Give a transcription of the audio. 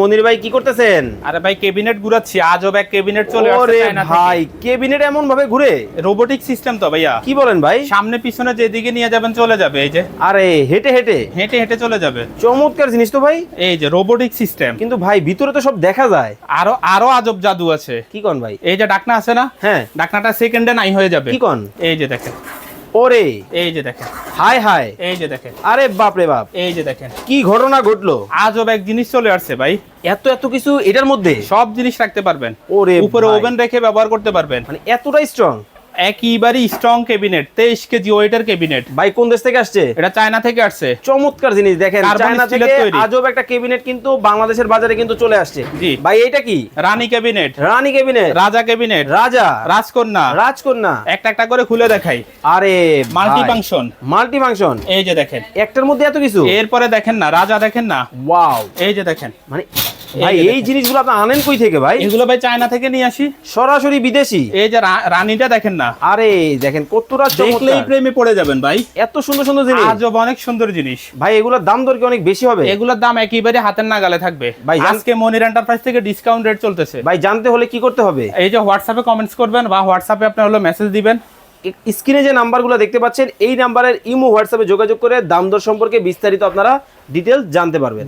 মনির ভাই কি করতেছেন? আরে ভাই ক্যাবিনেট ঘুরাচ্ছি, আজব এক ক্যাবিনেট চলে আসছে ওরে চায়না থেকে। ভাই ক্যাবিনেট এমন ভাবে ঘুরে? রোবোটিক সিস্টেম তো ভাইয়া। কি বলেন ভাই? সামনে পিছনে যেদিকে নিয়ে যাবেন চলে যাবে, এই যে আরে হেঁটে হেঁটে হেঁটে হেঁটে চলে যাবে। চমৎকার জিনিস তো ভাই। এই যে রোবোটিক সিস্টেম। কিন্তু ভাই ভিতরে তো সব দেখা যায়। আরো আরো আজব জাদু আছে। কি কোন ভাই? এই যে ডাকনা আছে না, হ্যাঁ ডাকনাটা সেকেন্ডে নাই হয়ে যাবে। কি কোন? এই যে দেখেন, ওরে এই যে দেখেন, হাই হাই, এই যে দেখেন, আরে বাপ রে বাপ, এই যে দেখেন, কি ঘটনা ঘটলো? আজব এক জিনিস চলে আসছে ভাই। এত এত কিছু এটার মধ্যে? সব জিনিস রাখতে পারবেন, ওরে উপরে ভাই, ওভেন রেখে ব্যবহার করতে পারবেন। মানে এতটাই স্ট্রং? একইবারই স্ট্রং ক্যাবিনেট, 23 কেজি ওয়েটের ক্যাবিনেট। ভাই কোন দেশ থেকে আসছে? এটা চায়না থেকে আসছে। চমৎকার জিনিস দেখেন, কার্বন চায়না থেকে স্টিলের তৈরি। আজব একটা ক্যাবিনেট কিন্তু বাংলাদেশের বাজারে কিন্তু চলে আসছে। জি ভাই এটা কি? রানী ক্যাবিনেট, রানী ক্যাবিনেট, রাজা ক্যাবিনেট, রাজা, রাজকন্যা। রাজকন্যা। একটা একটা করে খুলে দেখাই। আরে মাল্টি ফাংশন, মাল্টি ফাংশন, এই যে দেখেন। একটার মধ্যে এত কিছু? এরপরে দেখেন না, রাজা দেখেন না, ওয়াও, এই যে দেখেন। মানে ভাই যে এই দেখেন। জিনিসগুলো আপনি আনেন কই থেকে ভাই? এগুলো ভাই চায়না থেকে নিয়ে আসি। সরাসরি বিদেশি? এই যে রানীটা দেখেন না, আরে দেখেন কতটা দেখলেই চমৎকার, প্রেমে পড়ে যাবেন ভাই। এত সুন্দর সুন্দর জিনিস। আজব অনেক সুন্দর জিনিস। ভাই এগুলোর দাম দর কি অনেক বেশি হবে? এগুলোর দাম একেবারে হাতের নাগালে থাকবে। ভাই আজকে মনির এন্টারপ্রাইজ থেকে ডিসকাউন্ট রেট চলতেছে। ভাই জানতে হলে কি করতে হবে? এই যে হোয়াটসঅ্যাপে কমেন্টস করবেন বা হোয়াটসঅ্যাপে আপনি হলো মেসেজ দিবেন। স্ক্রিনে যে নাম্বারগুলো দেখতে পাচ্ছেন এই নাম্বারের ইমো হোয়াটসঅ্যাপে যোগাযোগ করে দাম দর সম্পর্কে বিস্তারিত আপনারা ডিটেলস জানতে পারবেন।